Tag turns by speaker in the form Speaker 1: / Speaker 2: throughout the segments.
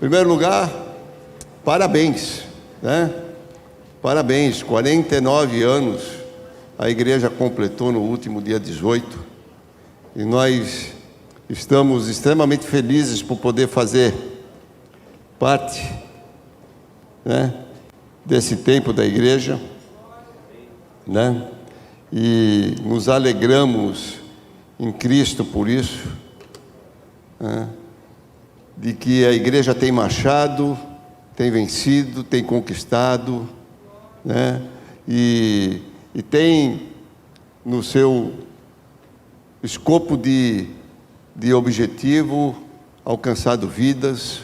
Speaker 1: primeiro lugar, parabéns, né? Parabéns, 49 anos a igreja completou no último dia 18, e nós estamos extremamente felizes por poder fazer parte, né, desse tempo da igreja, né? E nos alegramos em Cristo por isso, né? De que a igreja tem marchado, tem vencido, tem conquistado, né? E tem no seu escopo de objetivo alcançado vidas,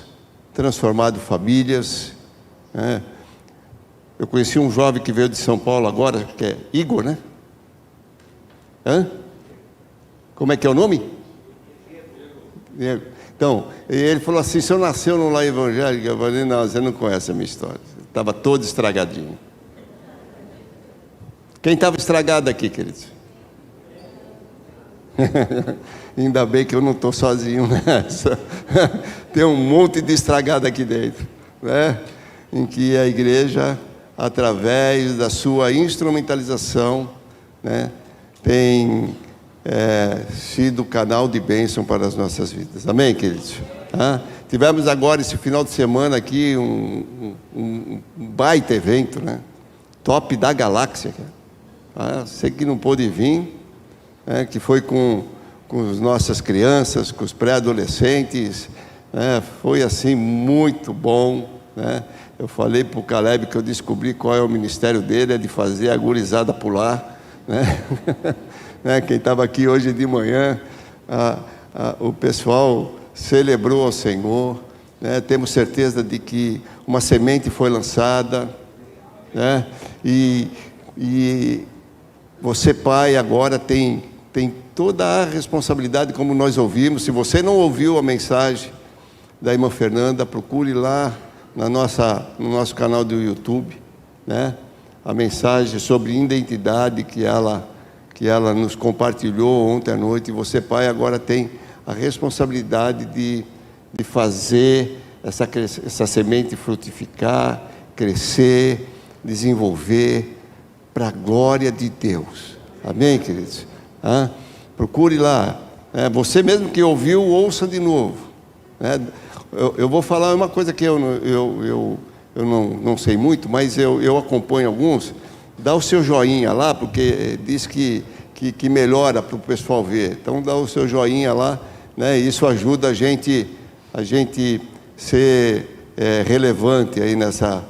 Speaker 1: transformado famílias, né? Eu conheci um jovem que veio de São Paulo agora, que é Igor, né? Como é que é o nome? Diego. Então, ele falou assim: se eu nasceu num lar evangélico, eu falei: não, você não conhece a minha história. Estava todo estragadinho. Quem estava estragado aqui, queridos? Ainda bem que eu não estou sozinho nessa. Tem um monte de estragado aqui dentro, né? Em que a igreja, através da sua instrumentalização, né, tem sido canal de bênção para as nossas vidas. Amém, queridos? Tivemos agora esse final de semana aqui um baita evento, né? Top da galáxia. Sei que não pôde vir, né? Que foi com as nossas crianças, com os pré-adolescentes, né? Foi assim muito bom, né? Eu falei para o Caleb que eu descobri qual é o ministério dele, é de fazer a gurizada pular, né? Quem estava aqui hoje de manhã, o pessoal celebrou ao Senhor, né? Temos certeza de que uma semente foi lançada, né? E você, pai, agora tem toda a responsabilidade, como nós ouvimos. Se você não ouviu a mensagem da irmã Fernanda, procure lá no nosso canal do YouTube, né? A mensagem sobre identidade que ela nos compartilhou ontem à noite. E você, pai, agora tem a responsabilidade de fazer essa semente frutificar, crescer, desenvolver para a glória de Deus. Amém, queridos? Procure lá. Você mesmo que ouviu, ouça de novo. Eu vou falar uma coisa que eu não sei muito, mas eu acompanho alguns. Dá o seu joinha lá, porque diz que melhora para o pessoal ver. Então dá o seu joinha lá, né? Isso ajuda a gente ser relevante aí nessa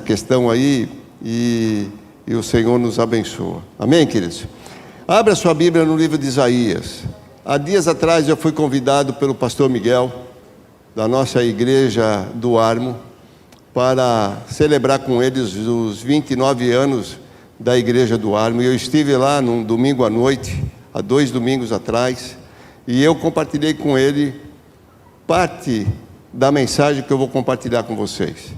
Speaker 1: questão aí, e o Senhor nos abençoa. Amém, queridos? Abra sua Bíblia no livro de Isaías. Há dias atrás eu fui convidado pelo pastor Miguel, da nossa igreja do Armo, para celebrar com eles os 29 anos da igreja do Armo. E eu estive lá num domingo à noite, há 2 domingos atrás, e eu compartilhei com ele parte da mensagem que eu vou compartilhar com vocês,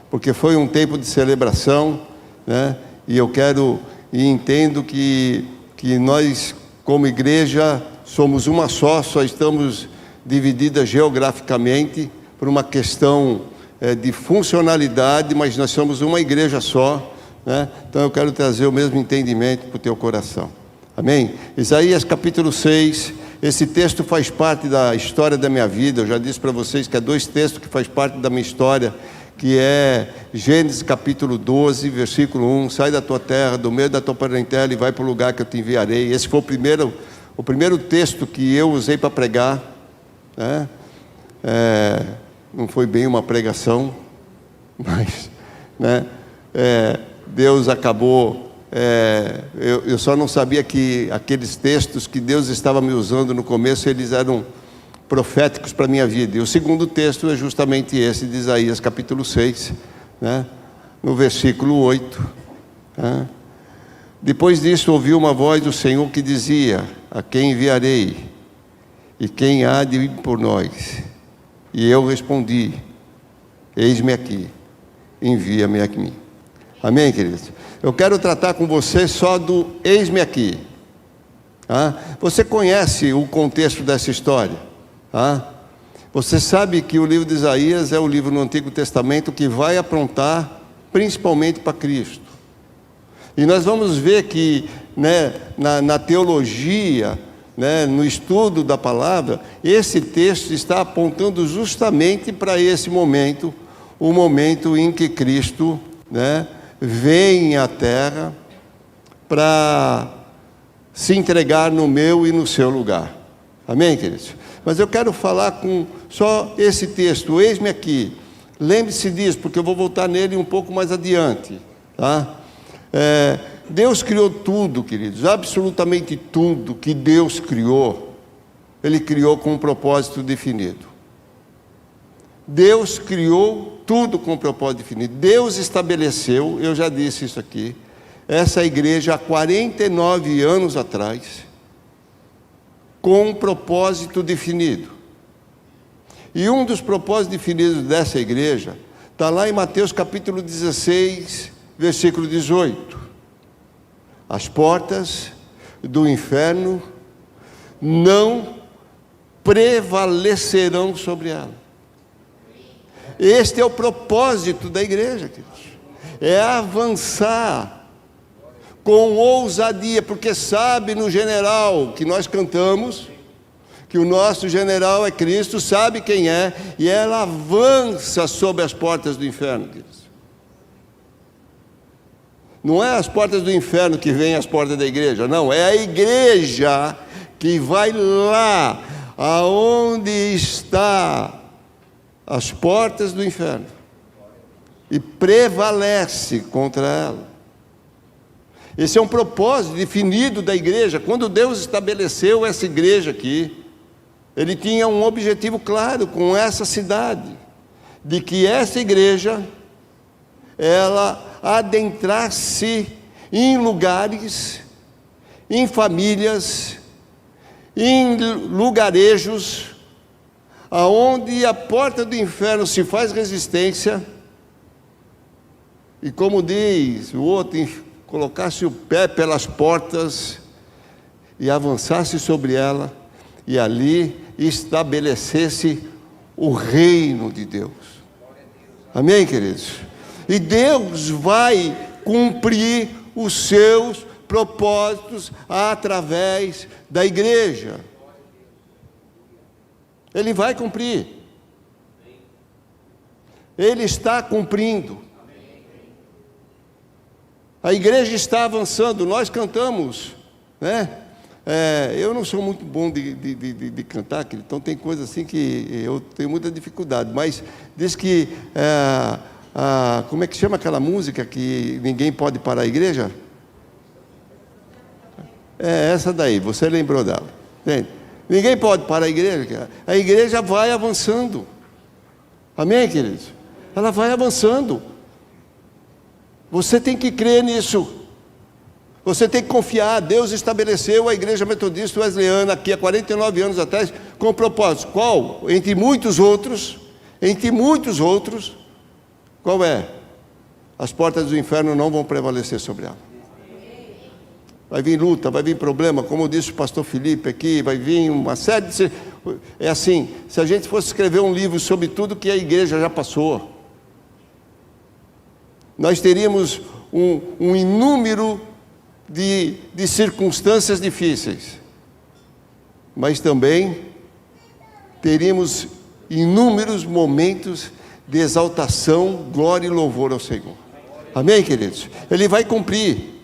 Speaker 1: porque foi um tempo de celebração, né? E eu quero e entendo que nós, como igreja, somos uma só estamos divididas geograficamente por uma questão de funcionalidade, mas nós somos uma igreja só, né? Então eu quero trazer o mesmo entendimento para o teu coração. Amém? Isaías capítulo 6, esse texto faz parte da história da minha vida. Eu já disse para vocês que há 2 textos que faz parte da minha história, que é Gênesis capítulo 12, versículo 1, sai da tua terra, do meio da tua parentela, e vai para o lugar que eu te enviarei. Esse foi o primeiro texto que eu usei para pregar, né? Não foi bem uma pregação, mas, né? Deus acabou, eu só não sabia que aqueles textos que Deus estava me usando no começo, eles eram proféticos para a minha vida. E o segundo texto é justamente esse de Isaías capítulo 6, né? No versículo 8, né? Depois disso ouvi uma voz do Senhor que dizia: a quem enviarei? E quem há de ir por nós? E eu respondi: eis-me aqui, envia-me a mim. Amém, queridos? Eu quero tratar com você só do eis-me aqui. Você conhece o contexto dessa história? Você sabe que o livro de Isaías é o livro no Antigo Testamento que vai apontar principalmente para Cristo. E nós vamos ver que, né, na teologia, né, no estudo da palavra, esse texto está apontando justamente para esse momento, o momento em que Cristo, né, vem à terra para se entregar no meu e no seu lugar. Amém, queridos? Mas eu quero falar com só esse texto, eis-me aqui. Lembre-se disso, porque eu vou voltar nele um pouco mais adiante, tá? Deus criou tudo, queridos, absolutamente tudo que Deus criou, Ele criou com um propósito definido. Deus criou tudo com um propósito definido. Deus estabeleceu, eu já disse isso aqui, essa igreja há 49 anos atrás, com um propósito definido. E um dos propósitos definidos dessa igreja está lá em Mateus capítulo 16, versículo 18. As portas do inferno não prevalecerão sobre ela. Este é o propósito da igreja, queridos. É avançar com ousadia, porque sabe no general que nós cantamos, que o nosso general é Cristo, sabe quem é, e ela avança sobre as portas do inferno, queridos. Não é as portas do inferno que vêm às portas da igreja, não, é a igreja que vai lá, aonde está as portas do inferno, e prevalece contra ela. Esse é um propósito definido da igreja. Quando Deus estabeleceu essa igreja aqui, Ele tinha um objetivo claro com essa cidade, de que essa igreja, ela adentrasse em lugares, em famílias, em lugarejos, aonde a porta do inferno se faz resistência, e como diz o outro, colocasse o pé pelas portas e avançasse sobre ela, e ali estabelecesse o reino de Deus. Amém, queridos? E Deus vai cumprir os seus propósitos através da igreja. Ele vai cumprir. Ele está cumprindo. A igreja está avançando, nós cantamos, né? Eu não sou muito bom de cantar, então tem coisa assim que eu tenho muita dificuldade, mas diz que, como é que chama aquela música que ninguém pode parar a igreja? É essa daí, você lembrou dela, entende? Ninguém pode parar a igreja vai avançando, amém, queridos? Ela vai avançando. Você tem que crer nisso. Você tem que confiar. Deus estabeleceu a igreja metodista wesleyana aqui há 49 anos atrás com um propósito. Qual? Entre muitos outros, qual é? As portas do inferno não vão prevalecer sobre ela. Vai vir luta, vai vir problema, como disse o pastor Felipe aqui, vai vir uma série de... É assim, se a gente fosse escrever um livro sobre tudo que a igreja já passou, nós teríamos um inúmero de circunstâncias difíceis, mas também teríamos inúmeros momentos de exaltação, glória e louvor ao Senhor. Amém, queridos? Ele vai cumprir.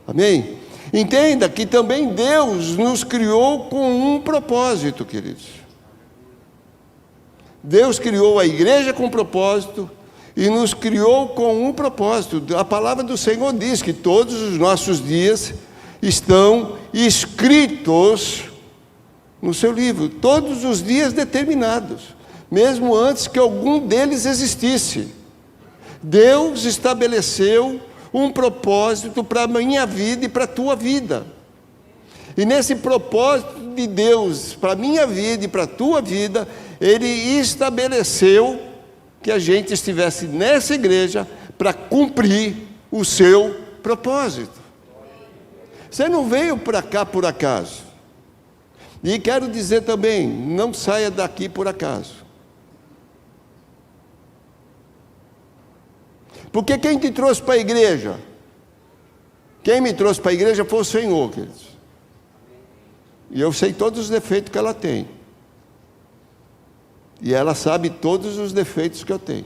Speaker 1: Amém? Entenda que também Deus nos criou com um propósito, queridos. Deus criou a igreja com um propósito, e nos criou com um propósito. A palavra do Senhor diz que todos os nossos dias estão escritos no seu livro, todos os dias determinados, mesmo antes que algum deles existisse. Deus estabeleceu um propósito para a minha vida e para a tua vida. E nesse propósito de Deus para a minha vida e para a tua vida, Ele estabeleceu que a gente estivesse nessa igreja para cumprir o seu propósito. Você não veio para cá por acaso. E quero dizer também, não saia daqui por acaso. Porque quem te trouxe para a igreja? Quem me trouxe para a igreja foi o Senhor, queridos. E eu sei todos os defeitos que ela tem. E ela sabe todos os defeitos que eu tenho.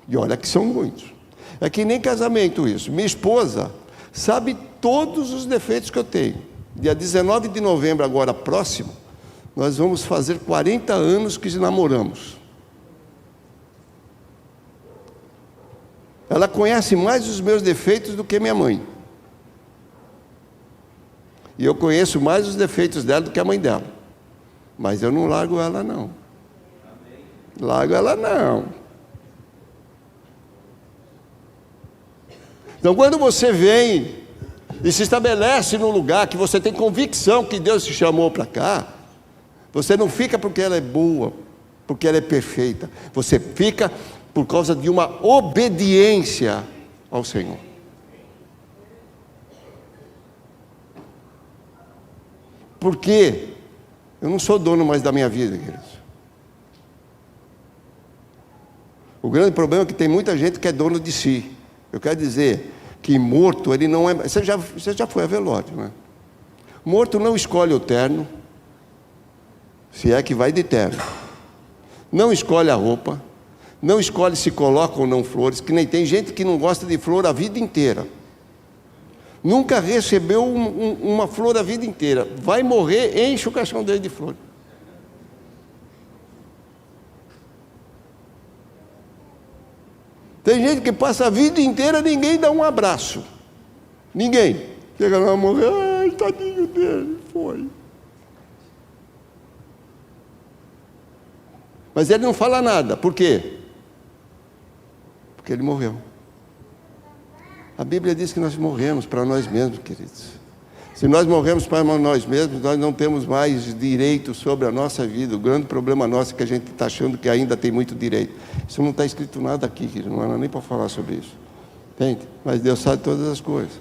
Speaker 1: E olha que são muitos. É que nem casamento isso. Minha esposa sabe todos os defeitos que eu tenho. Dia 19 de novembro, agora próximo, nós vamos fazer 40 anos que namoramos. Ela conhece mais os meus defeitos do que minha mãe. E eu conheço mais os defeitos dela do que a mãe dela. Mas eu não largo ela, não. Largo ela, não. Então, quando você vem e se estabelece num lugar que você tem convicção que Deus te chamou para cá, você não fica porque ela é boa, porque ela é perfeita. Você fica por causa de uma obediência ao Senhor. Porque eu não sou dono mais da minha vida, queridos. O grande problema é que tem muita gente que é dono de si. Eu quero dizer que morto, ele não é... Você já foi a velório, né? Morto não escolhe o terno, se é que vai de terno. Não escolhe a roupa, não escolhe se coloca ou não flores, que nem tem gente que não gosta de flor a vida inteira. Nunca recebeu uma flor a vida inteira. Vai morrer, enche o caixão dele de flor. Tem gente que passa a vida inteira, ninguém dá um abraço. Ninguém. Chega lá, morrer, ai, tadinho dele, foi. Mas ele não fala nada. Por quê? Porque ele morreu. A Bíblia diz que nós morremos para nós mesmos, queridos. Se nós morremos para nós mesmos, nós não temos mais direito sobre a nossa vida. O grande problema nosso é que a gente está achando que ainda tem muito direito. Isso não está escrito nada aqui, querido. Não era nem para falar sobre isso. Entende? Mas Deus sabe todas as coisas.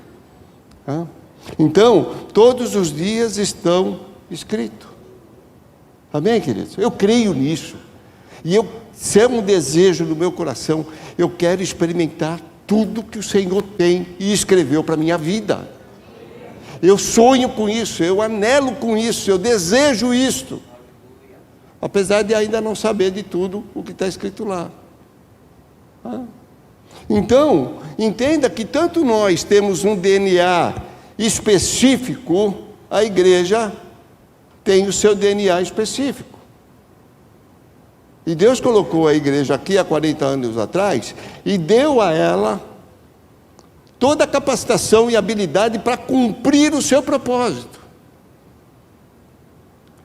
Speaker 1: Então, todos os dias estão escritos. Amém, queridos? Eu creio nisso. E se é um desejo do meu coração, eu quero experimentar tudo que o Senhor tem e escreveu para a minha vida. Eu sonho com isso, eu anelo com isso, eu desejo isto. Apesar de ainda não saber de tudo o que está escrito lá. Então, entenda que tanto nós temos um DNA específico, a igreja tem o seu DNA específico. E Deus colocou a igreja aqui há 40 anos atrás e deu a ela toda a capacitação e habilidade para cumprir o seu propósito.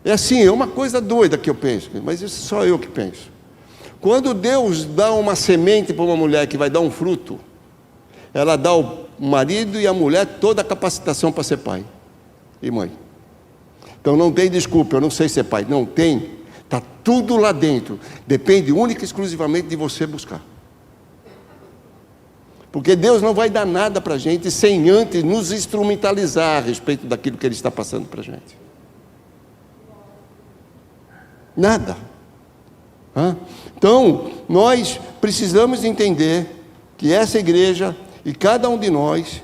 Speaker 1: É assim, é uma coisa doida que eu penso, mas isso só eu que penso. Quando Deus dá uma semente para uma mulher que vai dar um fruto, ela dá ao marido e à mulher toda a capacitação para ser pai e mãe. Então não tem desculpa, eu não sei ser pai. Não tem, está tudo lá dentro. Depende única e exclusivamente de você buscar. Porque Deus não vai dar nada para a gente sem antes nos instrumentalizar a respeito daquilo que Ele está passando para a gente. Nada. Então, nós precisamos entender que essa igreja e cada um de nós,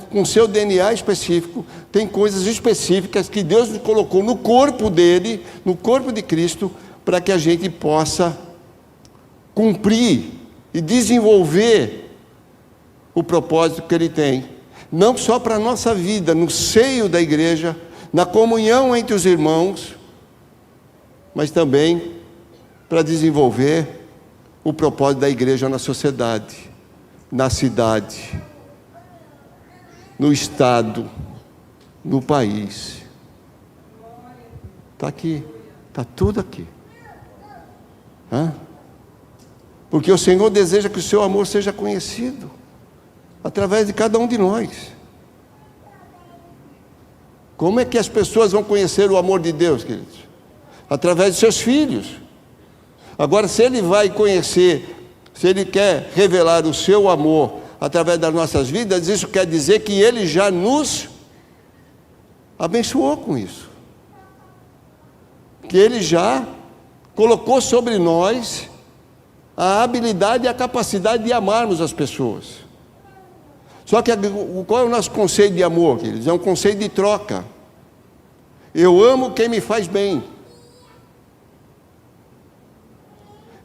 Speaker 1: com seu DNA específico, tem coisas específicas que Deus colocou no corpo dele, no corpo de Cristo, para que a gente possa cumprir e desenvolver o propósito que Ele tem, não só para a nossa vida, no seio da igreja, na comunhão entre os irmãos, mas também para desenvolver o propósito da igreja na sociedade, na cidade, no estado, no país. Está aqui, está tudo aqui. Porque o Senhor deseja que o seu amor seja conhecido através de cada um de nós. Como é que as pessoas vão conhecer o amor de Deus, queridos? Através de seus filhos. Agora, se Ele vai conhecer, se Ele quer revelar o seu amor através das nossas vidas, isso quer dizer que Ele já nos abençoou com isso. que Ele já colocou sobre nós a habilidade e a capacidade de amarmos as pessoas. Só que qual é o nosso conceito de amor, queridos? É um conceito de troca. Eu amo quem me faz bem.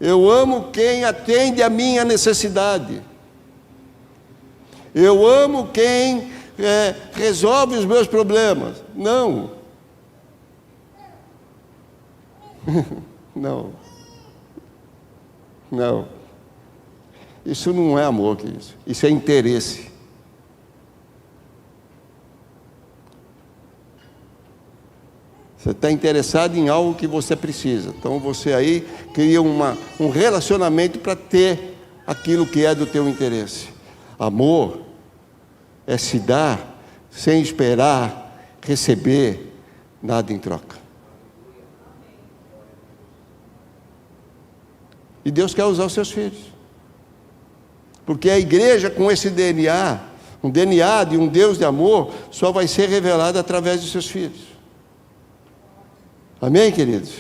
Speaker 1: Eu amo quem atende a minha necessidade. Eu amo quem resolve os meus problemas. Não. Não. Não. Isso não é amor, queridos. Isso é interesse. Você está interessado em algo que você precisa. Então você aí cria um relacionamento para ter aquilo que é do teu interesse. Amor é se dar sem esperar receber nada em troca. E Deus quer usar os seus filhos. Porque a igreja com esse DNA, um DNA de um Deus de amor, só vai ser revelado através dos seus filhos. Amém, queridos?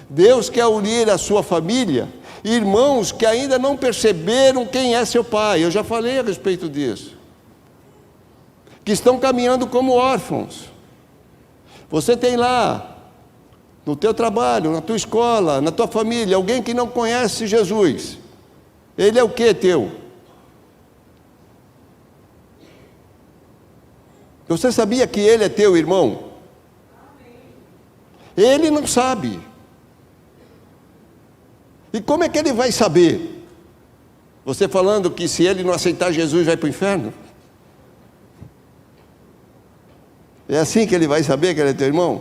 Speaker 1: Deus quer unir a sua família, irmãos que ainda não perceberam quem é seu pai. Eu já falei a respeito disso. Que estão caminhando como órfãos. Você tem lá, no teu trabalho, na tua escola, na tua família, alguém que não conhece Jesus. Ele é o que teu? Você sabia que ele é teu irmão? Ele não sabe. E como é que ele vai saber? Você falando que se ele não aceitar Jesus vai para o inferno? É assim que ele vai saber que ele é teu irmão?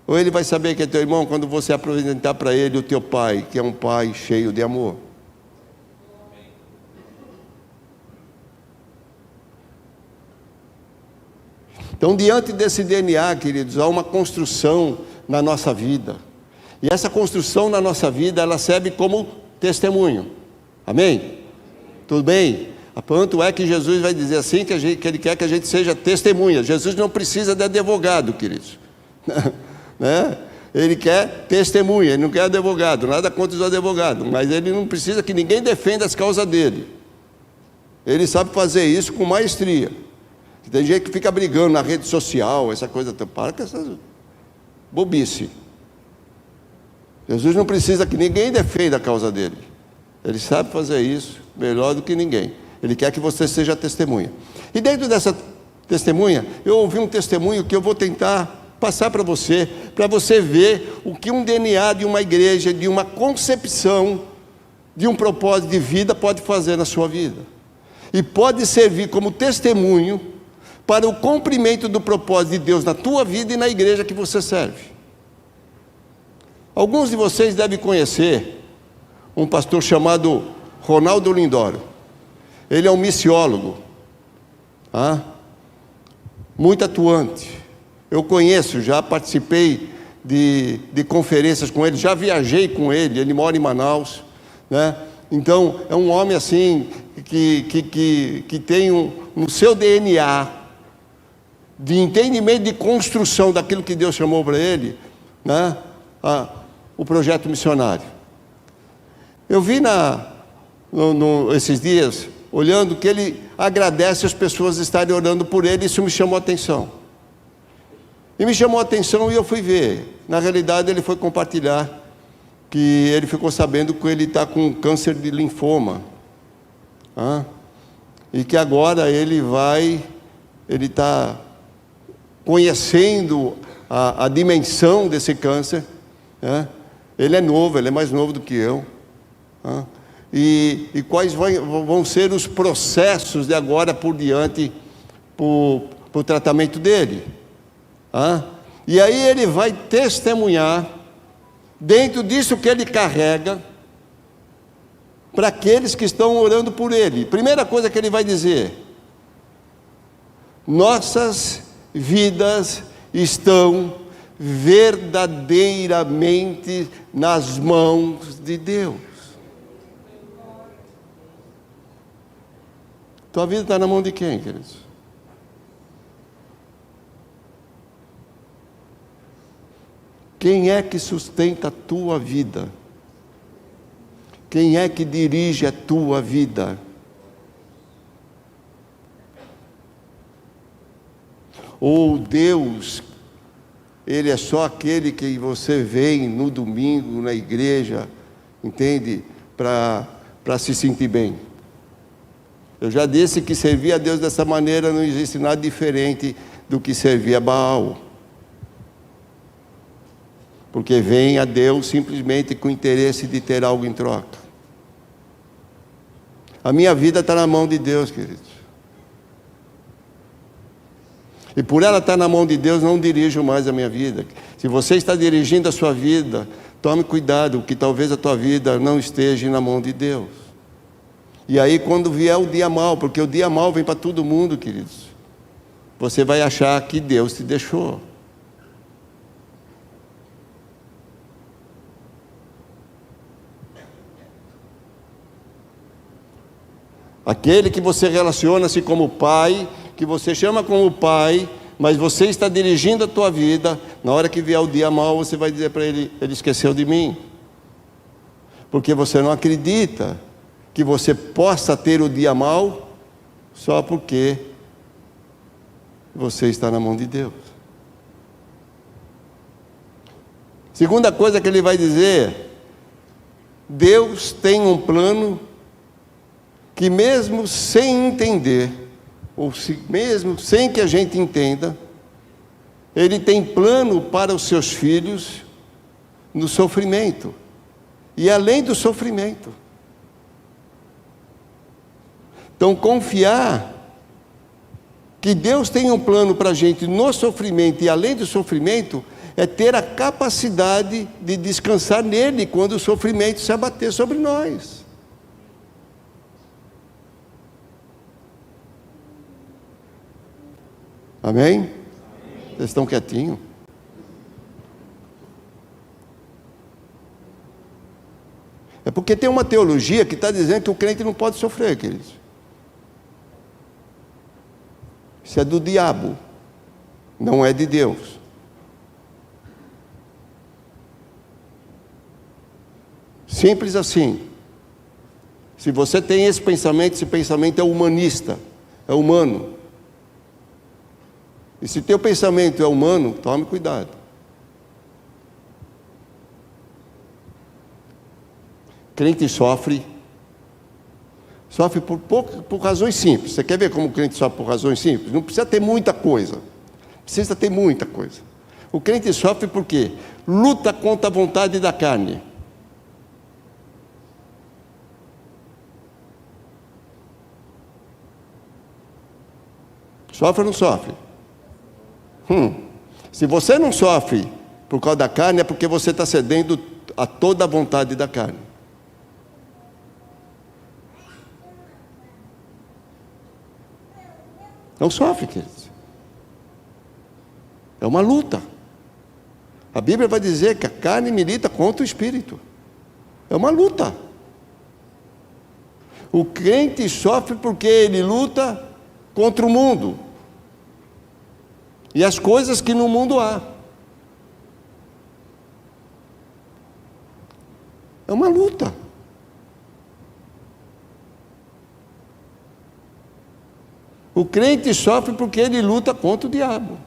Speaker 1: Ou ele vai saber que é teu irmão quando você apresentar para ele o teu pai, que é um pai cheio de amor? Então, diante desse DNA, queridos, há uma construção na nossa vida. E essa construção na nossa vida, ela serve como testemunho. Amém? Tudo bem? Tanto é que Jesus vai dizer assim, que Ele quer que a gente seja testemunha. Jesus não precisa de advogado, queridos. Né? Ele quer testemunha, Ele não quer advogado. Nada contra os advogados, mas Ele não precisa que ninguém defenda as causas dele. Ele sabe fazer isso com maestria. Tem gente que fica brigando na rede social, essa coisa, para com essa bobice. Jesus não precisa que ninguém defenda a causa dele. Ele sabe fazer isso melhor do que ninguém. Ele quer que você seja testemunha. E dentro dessa testemunha, eu ouvi um testemunho que eu vou tentar passar para você ver o que um DNA de uma igreja, de uma concepção, de um propósito de vida pode fazer na sua vida. E pode servir como testemunho para o cumprimento do propósito de Deus na tua vida e na igreja que você serve. Alguns de vocês devem conhecer um pastor chamado Ronaldo Lindoro. Ele é um missiólogo, muito atuante. Eu conheço, já participei de conferências com ele, já viajei com ele, ele mora em Manaus, né? Então, é um homem assim, que tem no seu DNA, de entendimento de construção daquilo que Deus chamou para ele, né? O projeto missionário. Eu vi esses dias, olhando, que ele agradece as pessoas estarem orando por ele. Isso me chamou a atenção. E me chamou a atenção e eu fui ver. Na realidade, ele foi compartilhar que ele ficou sabendo que ele está com câncer de linfoma. E que agora ele está conhecendo a dimensão desse câncer. Ele é novo, ele é mais novo do que eu. E quais vão ser os processos de agora por diante para o tratamento dele. E aí ele vai testemunhar dentro disso que ele carrega para aqueles que estão orando por ele. Primeira coisa que ele vai dizer: nossas vidas estão verdadeiramente nas mãos de Deus. Tua vida está na mão de quem, queridos? Quem é que sustenta a tua vida? Quem é que dirige a tua vida? Ou Deus, Ele é só aquele que você vem no domingo na igreja, entende? Para se sentir bem. Eu já disse que servir a Deus dessa maneira não existe nada diferente do que servir a Baal. Porque vem a Deus simplesmente com o interesse de ter algo em troca. A minha vida está na mão de Deus, queridos. E por ela estar na mão de Deus, não dirijo mais a minha vida. Se você está dirigindo a sua vida, tome cuidado, que talvez a tua vida não esteja na mão de Deus. E aí quando vier o dia mau, porque o dia mau vem para todo mundo, queridos, você vai achar que Deus te deixou. Aquele que você relaciona-se como pai, que você chama como pai, mas você está dirigindo a tua vida, na hora que vier o dia mau, você vai dizer para ele, ele esqueceu de mim. Porque você não acredita que você possa ter o dia mau, só porque você está na mão de Deus. Segunda coisa que ele vai dizer, Deus tem um plano que mesmo sem entender, ou mesmo sem que a gente entenda, Ele tem plano para os seus filhos no sofrimento, e além do sofrimento. Então confiar que Deus tem um plano para a gente no sofrimento e além do sofrimento, é ter a capacidade de descansar nele quando o sofrimento se abater sobre nós. Amém? Vocês estão quietinhos? É porque tem uma teologia que está dizendo que o crente não pode sofrer, queridos. Isso é do diabo, não é de Deus. Simples assim. Se você tem esse pensamento é humanista, é humano. E se teu pensamento é humano, tome cuidado. Crente sofre por razões simples. Você quer ver como o crente sofre por razões simples? Não precisa ter muita coisa. Precisa ter muita coisa. O crente sofre porque luta contra a vontade da carne. Sofre ou não sofre? Se você não sofre por causa da carne, é porque você está cedendo a toda a vontade da carne. Não sofre, queridos. É uma luta. A Bíblia vai dizer que a carne milita contra o espírito. É uma luta. O crente sofre porque ele luta contra o mundo e as coisas que no mundo há. É uma luta. O crente sofre porque ele luta contra o diabo.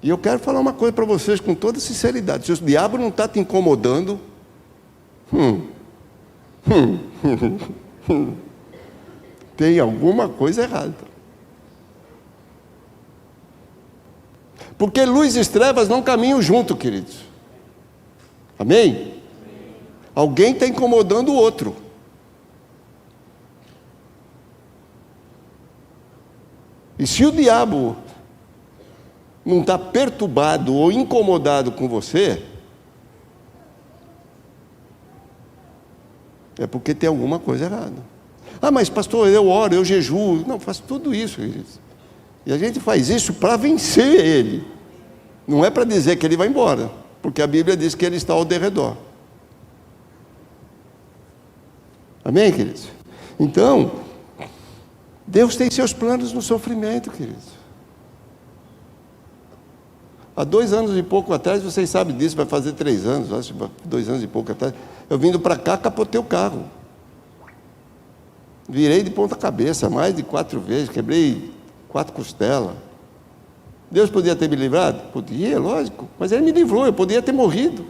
Speaker 1: E eu quero falar uma coisa para vocês com toda sinceridade. Se o diabo não está te incomodando, tem alguma coisa errada. Porque luz e trevas não caminham junto, queridos. Amém? Alguém está incomodando o outro. E se o diabo não está perturbado ou incomodado com você, é porque tem alguma coisa errada. Ah, mas pastor, eu oro, eu jejuo. Não, faço tudo isso. E a gente faz isso para vencer ele. Não é para dizer que ele vai embora, porque a Bíblia diz que ele está ao derredor. Amém, queridos? Então, Deus tem seus planos no sofrimento, queridos. Há 2 anos e pouco atrás, vocês sabem disso, vai fazer 3 anos, acho, 2 anos e pouco atrás, eu vindo para cá, capotei o carro. Virei de ponta cabeça, mais de 4 vezes, quebrei 4 costelas. Deus podia ter me livrado? Podia, lógico, mas Ele me livrou, eu podia ter morrido.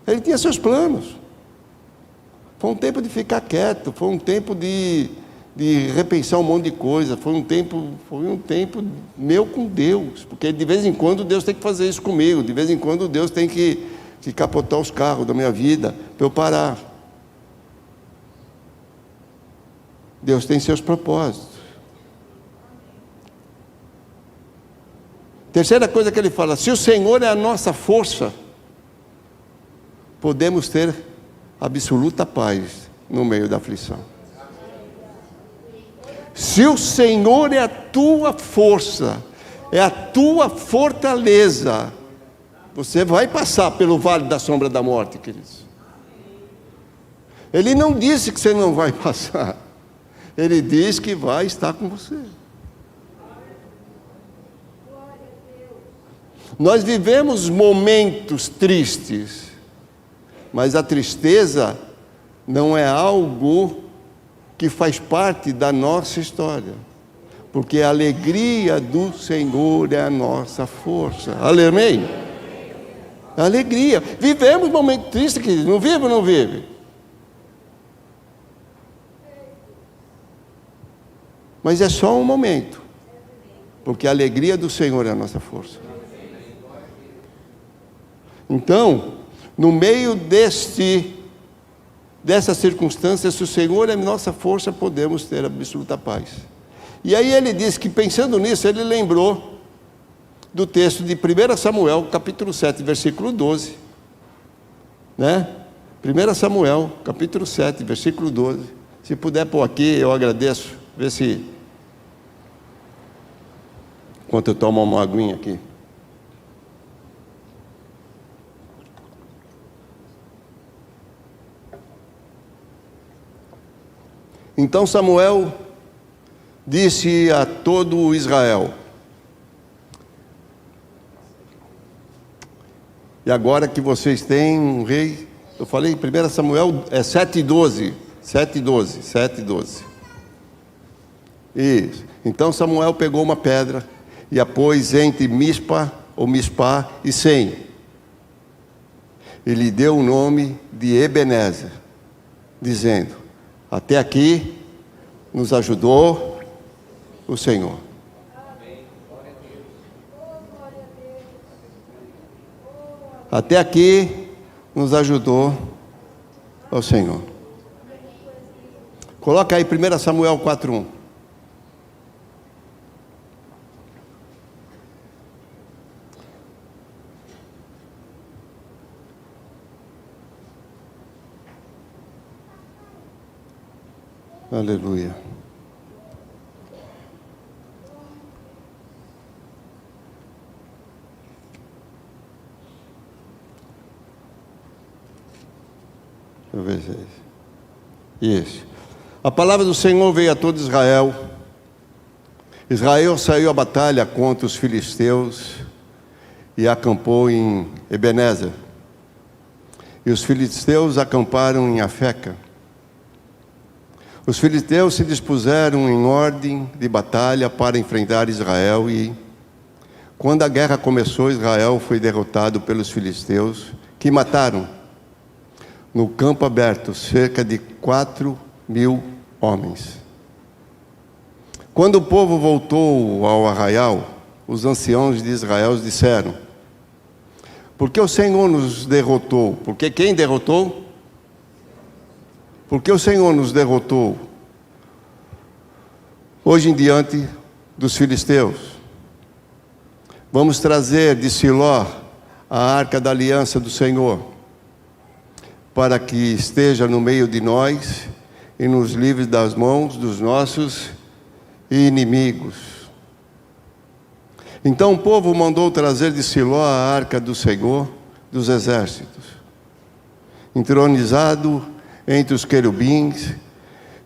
Speaker 1: Ele tinha seus planos. Foi um tempo de ficar quieto, foi um tempo de repensar um monte de coisa, foi um tempo meu com Deus, porque de vez em quando Deus tem que fazer isso comigo, de vez em quando Deus tem que capotar os carros da minha vida, para eu parar. Deus tem seus propósitos. Terceira coisa que ele fala, se o Senhor é a nossa força, podemos ter absoluta paz no meio da aflição. Se o Senhor é a tua força, é a tua fortaleza, você vai passar pelo vale da sombra da morte, queridos. Ele não disse que você não vai passar. Ele diz que vai estar com você. Nós vivemos momentos tristes, mas a tristeza não é algo que faz parte da nossa história, porque a alegria do Senhor é a nossa força. Amém? Alegria. Vivemos momentos tristes, queridos. Não vive ou não vive? Mas é só um momento, porque a alegria do Senhor é a nossa força. Então, no meio dessa circunstância, se o Senhor é a nossa força, podemos ter absoluta paz. E aí ele diz que, pensando nisso, ele lembrou do texto de 1 Samuel, capítulo 7, versículo 12. Né? 1 Samuel, capítulo 7, versículo 12. Se puder pôr aqui, eu agradeço. Vê se... Enquanto eu tomo uma aguinha aqui. Então Samuel disse a todo Israel: e agora que vocês têm um rei, eu falei 1 Samuel 7,12. 7,12. Isso. Então Samuel pegou uma pedra e a pôs entre Mispá e Sem. E lhe deu o nome de Ebenezer, dizendo: até aqui nos ajudou o Senhor. Até aqui nos ajudou o Senhor. Coloca aí 1 Samuel 4:1. Aleluia. Deixa eu ver se é isso. A palavra do Senhor veio a todo Israel. Israel saiu à batalha contra os filisteus e acampou em Ebenezer. E os filisteus acamparam em Afeca. Os filisteus se dispuseram em ordem de batalha para enfrentar Israel e, quando a guerra começou, Israel foi derrotado pelos filisteus, que mataram, no campo aberto, cerca de 4.000 homens. Quando o povo voltou ao arraial, os anciãos de Israel disseram: por que o Senhor nos derrotou? Porque quem derrotou? Porque o Senhor nos derrotou hoje em diante dos filisteus. Vamos trazer de Siló a arca da aliança do Senhor, para que esteja no meio de nós e nos livre das mãos dos nossos inimigos. Então o povo mandou trazer de Siló a arca do Senhor dos exércitos, entronizado entre os querubins,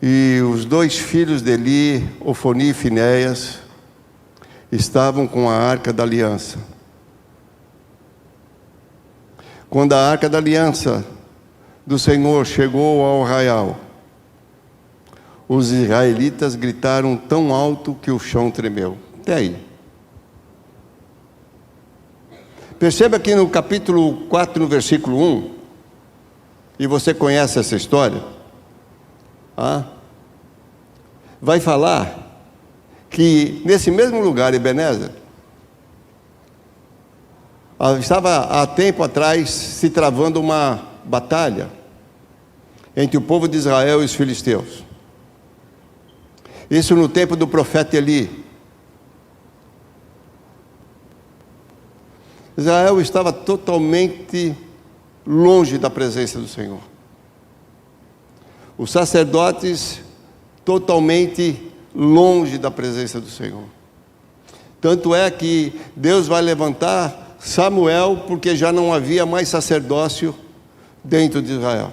Speaker 1: e os 2 filhos de Eli, Ofni e Finéias, estavam com a Arca da Aliança. Quando a Arca da Aliança do Senhor chegou ao arraial, os israelitas gritaram tão alto que o chão tremeu. Até aí. Perceba que no capítulo 4, no versículo 1, e você conhece essa história, vai falar que nesse mesmo lugar, Ebenezer, estava há tempo atrás se travando uma batalha entre o povo de Israel e os filisteus. Isso no tempo do profeta Eli. Israel estava totalmente longe da presença do Senhor. Os sacerdotes totalmente longe da presença do Senhor. Tanto é que Deus vai levantar Samuel, porque já não havia mais sacerdócio dentro de Israel.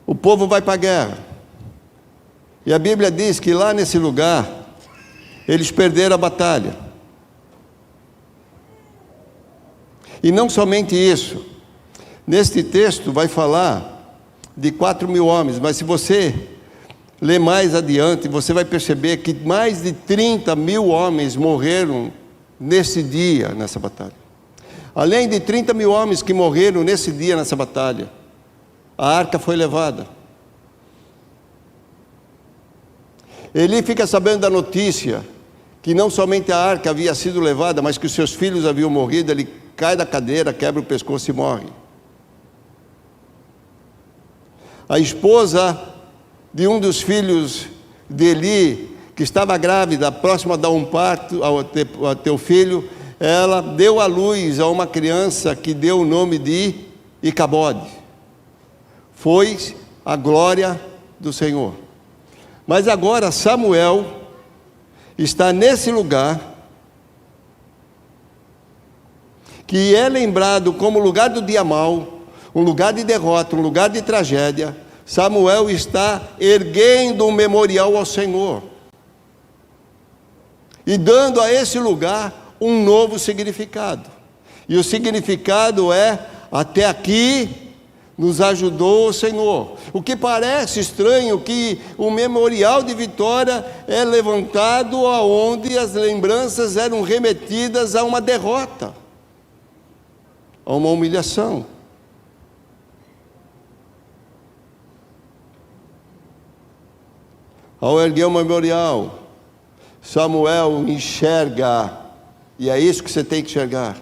Speaker 1: O povo vai para a guerra. E a Bíblia diz que lá nesse lugar, eles perderam a batalha. E não somente isso, neste texto vai falar de 4.000 homens, mas se você ler mais adiante, você vai perceber que mais de 30.000 homens morreram nesse dia, nessa batalha. Além de 30.000 homens que morreram nesse dia, nessa batalha, a arca foi levada. Eli fica sabendo da notícia que não somente a arca havia sido levada, mas que os seus filhos haviam morrido. Ele cai da cadeira, quebra o pescoço e morre. A esposa de um dos filhos de Eli, que estava grávida, próxima a dar um parto, a ter o filho, ela deu à luz a uma criança que deu o nome de Icabode. Foi a glória do Senhor. Mas agora Samuel está nesse lugar, que é lembrado como lugar do dia mau, um lugar de derrota, um lugar de tragédia. Samuel está erguendo um memorial ao Senhor e dando a esse lugar um novo significado. E o significado é: até aqui nos ajudou o Senhor. O que parece estranho, que o memorial de vitória é levantado aonde as lembranças eram remetidas a uma derrota, a uma humilhação. Ao erguer o memorial, Samuel enxerga, e é isso que você tem que enxergar,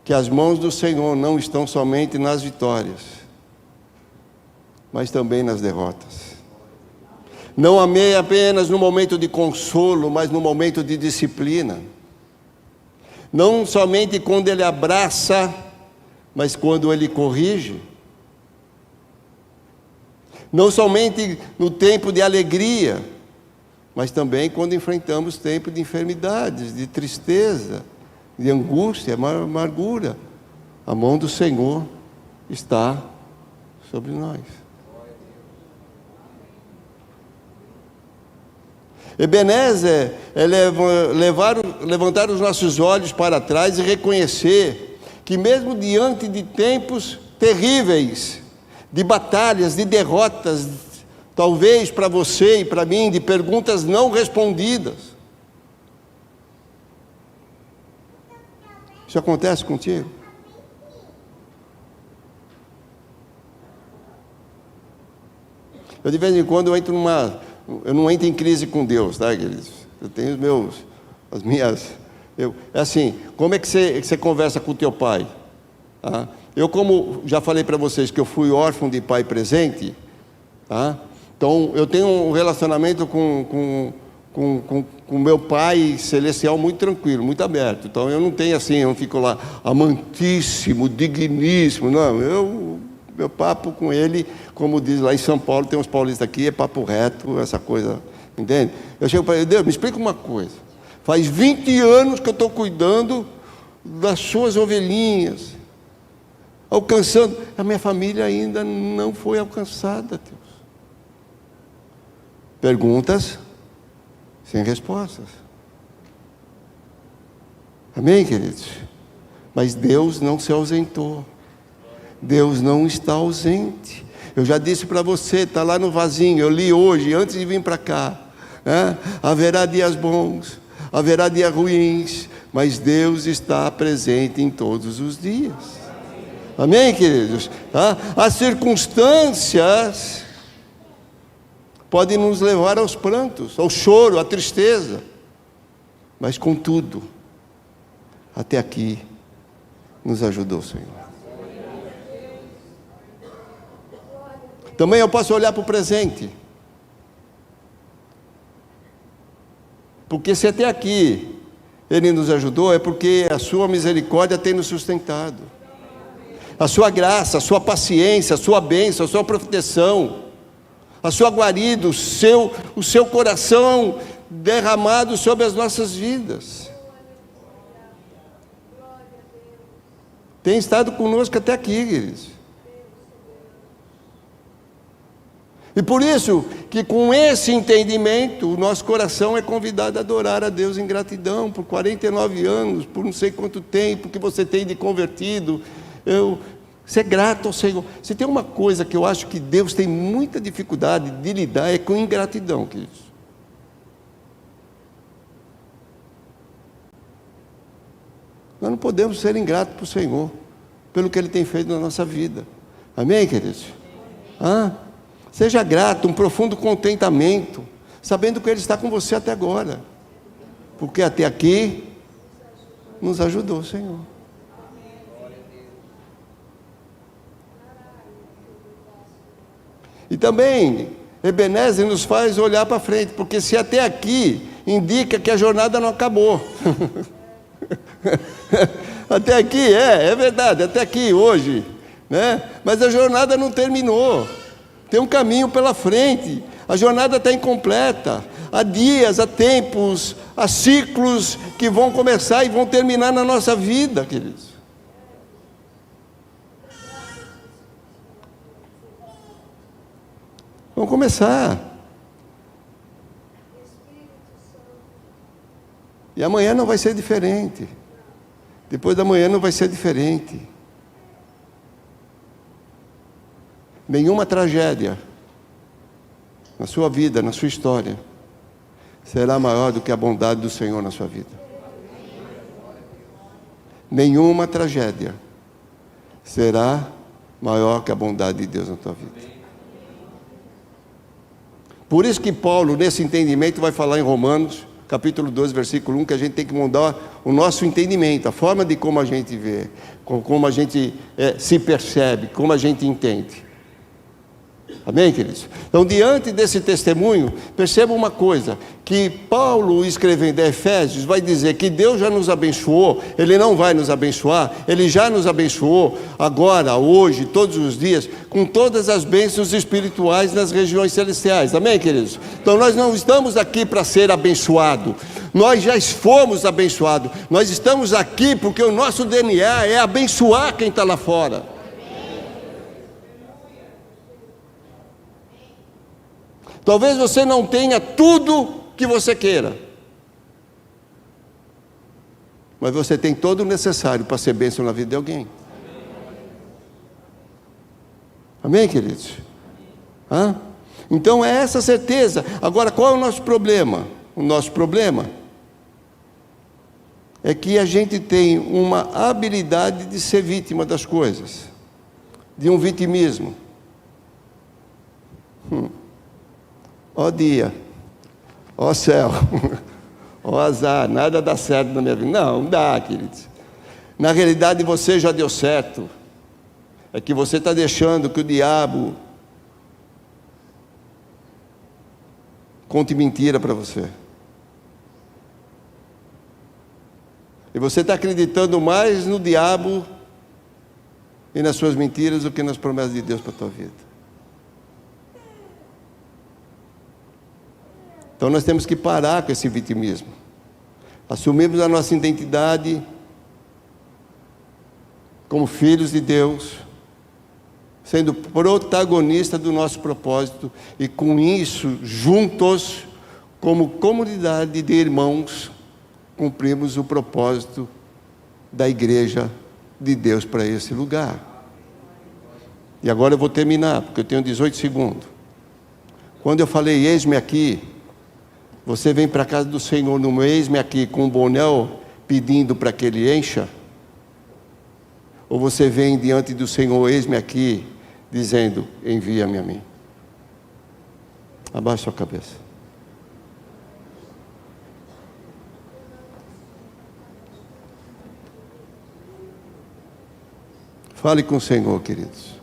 Speaker 1: que as mãos do Senhor não estão somente nas vitórias, mas também nas derrotas. Não amei apenas no momento de consolo, mas no momento de disciplina. Não somente quando Ele abraça, mas quando Ele corrige. Não somente no tempo de alegria, mas também quando enfrentamos tempos de enfermidades, de tristeza, de angústia, amargura. A mão do Senhor está sobre nós. Ebenezer é levantar os nossos olhos para trás e reconhecer que mesmo diante de tempos terríveis, de batalhas, de derrotas, talvez para você e para mim, de perguntas não respondidas, isso acontece contigo? Eu de vez em quando eu não entro em crise com Deus, tá, queridos? Eu tenho é assim, como é que você conversa com o teu pai? Tá? Eu, como já falei para vocês que eu fui órfão de pai presente, tá? Então eu tenho um relacionamento com meu pai celestial muito tranquilo, muito aberto. Então eu não tenho assim, eu não fico lá amantíssimo, digníssimo, não. Meu papo com ele, como diz lá em São Paulo, tem uns paulistas aqui, é papo reto, essa coisa, entende? Eu chego para ele: Deus, me explica uma coisa, faz 20 anos que eu estou cuidando das suas ovelhinhas, alcançando, a minha família ainda não foi alcançada, Deus. Perguntas sem respostas. Amém, queridos? Mas Deus não se ausentou. Deus não está ausente. Eu já disse para você, está lá no vasinho, eu li hoje, antes de vir para cá. Haverá dias bons, haverá dias ruins, mas Deus está presente em todos os dias. Amém, queridos? As circunstâncias podem nos levar aos prantos, ao choro, à tristeza, mas contudo, até aqui nos ajudou o Senhor. Também eu posso olhar para o presente, porque se até aqui Ele nos ajudou, é porque a sua misericórdia tem nos sustentado, a sua graça, a sua paciência, a sua bênção, a sua proteção, a sua guarida, o seu coração derramado sobre as nossas vidas, tem estado conosco até aqui, queridos. E por isso que com esse entendimento, o nosso coração é convidado a adorar a Deus em gratidão, por 49 anos, por não sei quanto tempo que você tem de convertido, ser grato ao Senhor. Se tem uma coisa que eu acho que Deus tem muita dificuldade de lidar, é com ingratidão, queridos. Nós não podemos ser ingratos para o Senhor, pelo que Ele tem feito na nossa vida. Amém, queridos? Seja grato, um profundo contentamento, sabendo que Ele está com você até agora, porque até aqui nos ajudou o Senhor. E também, Ebenezer nos faz olhar para frente, porque se até aqui, indica que a jornada não acabou. Até aqui, é verdade, até aqui hoje, né? Mas a jornada não terminou. Tem um caminho pela frente, a jornada está incompleta, há dias, há tempos, há ciclos que vão começar e vão terminar na nossa vida, queridos. Vão começar. E amanhã não vai ser diferente, depois da manhã não vai ser diferente. Nenhuma tragédia na sua vida, na sua história, será maior do que a bondade do Senhor na sua vida. Nenhuma tragédia será maior que a bondade de Deus na tua vida. Por isso que Paulo, nesse entendimento, vai falar em Romanos, capítulo 12, versículo 1, que a gente tem que mudar o nosso entendimento, a forma de como a gente vê, como a gente se percebe, como a gente entende. Amém, queridos? Então, diante desse testemunho, perceba uma coisa, que Paulo, escrevendo a Efésios, vai dizer que Deus já nos abençoou, Ele não vai nos abençoar, Ele já nos abençoou, agora, hoje, todos os dias, com todas as bênçãos espirituais nas regiões celestiais. Amém, queridos? Então, nós não estamos aqui para ser abençoados, nós já fomos abençoados, nós estamos aqui porque o nosso DNA é abençoar quem está lá fora. Talvez você não tenha tudo que você queira, mas você tem todo o necessário para ser bênção na vida de alguém. Amém, queridos? Então é essa certeza. Agora, qual é o nosso problema? O nosso problema é que a gente tem uma habilidade de ser vítima das coisas, de um vitimismo. Ó dia, ó céu, ó azar, nada dá certo na minha vida. Não dá, queridos. Na realidade você já deu certo. É que você está deixando que o diabo conte mentira para você. E você está acreditando mais no diabo e nas suas mentiras do que nas promessas de Deus para a tua vida. Então nós temos que parar com esse vitimismo. Assumirmos a nossa identidade como filhos de Deus, sendo protagonista do nosso propósito, e com isso, juntos, como comunidade de irmãos, cumprimos o propósito da igreja de Deus para esse lugar. E agora eu vou terminar, porque eu tenho 18 segundos. Quando eu falei, eis-me aqui, você vem para a casa do Senhor, no eis-me aqui, com um bonel, pedindo para que Ele encha? Ou você vem diante do Senhor, eis-me aqui, dizendo, envia-me a mim? Abaixa sua cabeça. Fale com o Senhor, queridos.